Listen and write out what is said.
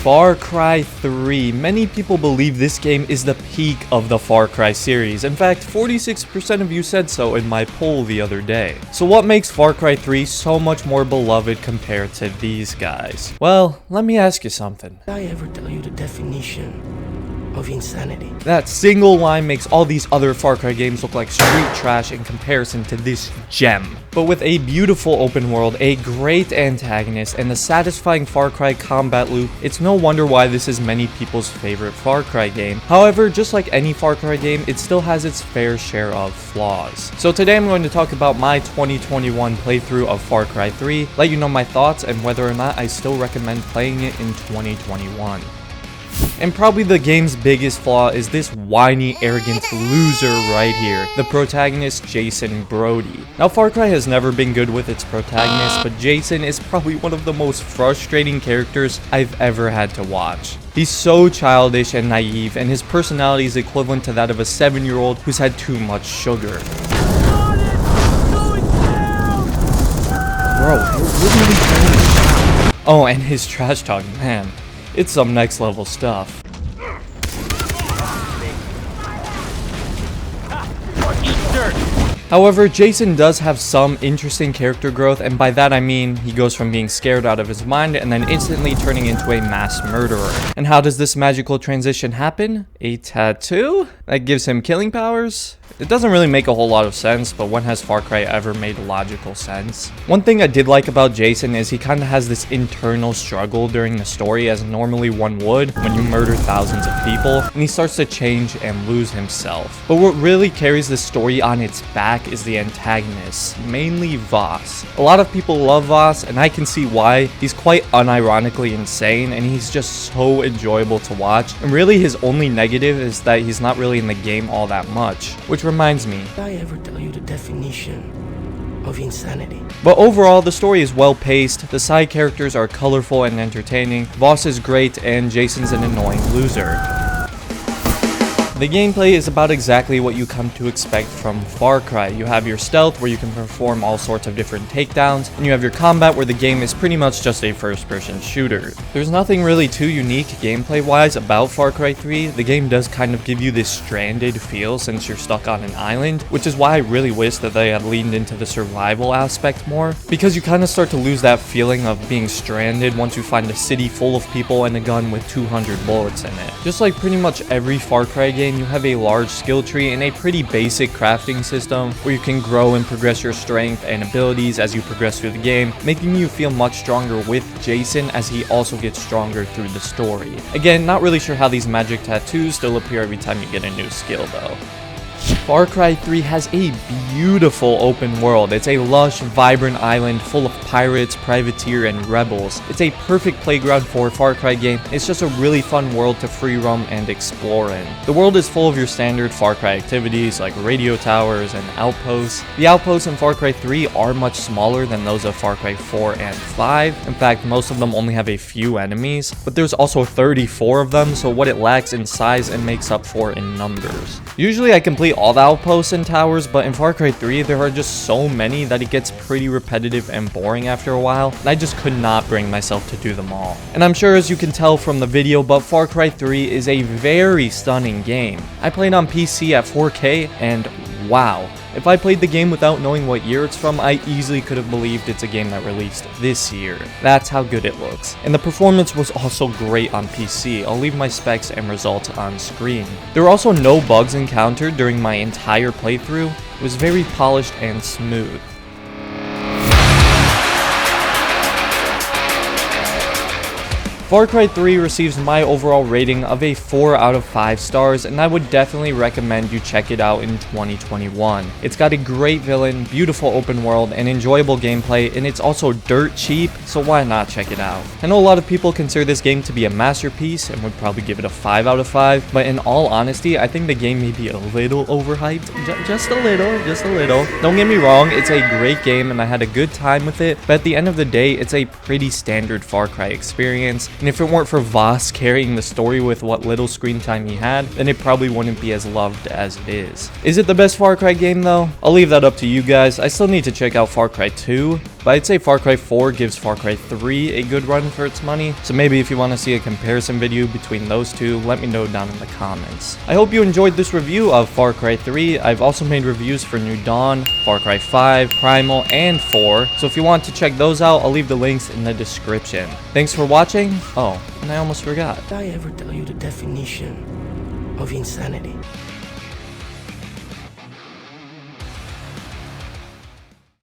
Far Cry 3. Many people believe this game is the peak of the Far Cry series. In fact, 46% of you said so in my poll the other day. So what makes Far Cry 3 so much more beloved compared to these guys? Well, let me ask you something. Did I ever tell you the definition of insanity? That single line makes all these other Far Cry games look like street trash in comparison to this gem. But with a beautiful open world, a great antagonist, and a satisfying Far Cry combat loop, it's no wonder why this is many people's favorite Far Cry game. However, just like any Far Cry game, it still has its fair share of flaws. So today I'm going to talk about my 2021 playthrough of Far Cry 3, let you know my thoughts and whether or not I still recommend playing it in 2021. And probably the game's biggest flaw is this whiny, arrogant loser right here, the protagonist Jason Brody. Now, Far Cry has never been good with its protagonist, but Jason is probably one of the most frustrating characters I've ever had to watch. He's so childish and naive, and his personality is equivalent to that of a 7-year-old who's had too much sugar. Bro, you're really doing. Oh, and his trash talk, man. It's some next level stuff. However, Jason does have some interesting character growth, and by that I mean he goes from being scared out of his mind and then instantly turning into a mass murderer. And how does this magical transition happen? A tattoo that gives him killing powers? It doesn't really make a whole lot of sense, but when has Far Cry ever made logical sense? One thing I did like about Jason is he kind of has this internal struggle during the story, as normally one would when you murder thousands of people, and he starts to change and lose himself. But what really carries the story on its back is the antagonist, mainly Voss. A lot of people love Voss, and I can see why. He's quite unironically insane, and he's just so enjoyable to watch. And really his only negative is that he's not really in the game all that much, which reminds me, Did I ever tell you the definition of insanity? But overall, the story is well paced, the side characters are colorful and entertaining, Voss is great, and Jason's an annoying loser. The gameplay is about exactly what you come to expect from Far Cry. You have your stealth, where you can perform all sorts of different takedowns, and you have your combat, where the game is pretty much just a first-person shooter. There's nothing really too unique gameplay-wise about Far Cry 3. The game does kind of give you this stranded feel since you're stuck on an island, which is why I really wish that they had leaned into the survival aspect more, because you kind of start to lose that feeling of being stranded once you find a city full of people and a gun with 200 bullets in it. Just like pretty much every Far Cry game, you have a large skill tree and a pretty basic crafting system where you can grow and progress your strength and abilities as you progress through the game, making you feel much stronger with Jason as he also gets stronger through the story. Again, not really sure how these magic tattoos still appear every time you get a new skill though. Far Cry 3 has a beautiful open world. It's a lush, vibrant island full of pirates, privateer, and rebels. It's a perfect playground for a Far Cry game. It's just a really fun world to free roam and explore in. The world is full of your standard Far Cry activities like radio towers and outposts. The outposts in Far Cry 3 are much smaller than those of Far Cry 4 and 5. In fact, most of them only have a few enemies, but there's also 34 of them, so what it lacks in size it makes up for in numbers. Usually I complete all the outposts and towers, but in Far Cry 3 there are just so many that it gets pretty repetitive and boring after a while, and I just could not bring myself to do them all. And I'm sure as you can tell from the video, but Far Cry 3 is a very stunning game. I played on PC at 4K and wow. If I played the game without knowing what year it's from, I easily could have believed it's a game that released this year. That's how good it looks. And the performance was also great on PC. I'll leave my specs and results on screen. There were also no bugs encountered during my entire playthrough. It was very polished and smooth. Far Cry 3 receives my overall rating of a 4 out of 5 stars, and I would definitely recommend you check it out in 2021. It's got a great villain, beautiful open world, and enjoyable gameplay, and it's also dirt cheap, so why not check it out? I know a lot of people consider this game to be a masterpiece and would probably give it a 5 out of 5, but in all honesty, I think the game may be a little overhyped. Just a little. Don't get me wrong, it's a great game and I had a good time with it, but at the end of the day, it's a pretty standard Far Cry experience. And if it weren't for Voss carrying the story with what little screen time he had, then it probably wouldn't be as loved as it is. Is it the best Far Cry game though? I'll leave that up to you guys. I still need to check out Far Cry 2, but I'd say Far Cry 4 gives Far Cry 3 a good run for its money, so maybe if you want to see a comparison video between those two, let me know down in the comments. I hope you enjoyed this review of Far Cry 3. I've also made reviews for New Dawn, Far Cry 5, Primal, and 4, so if you want to check those out, I'll leave the links in the description. Thanks for watching. Oh, and I almost forgot. Did I ever tell you the definition of insanity?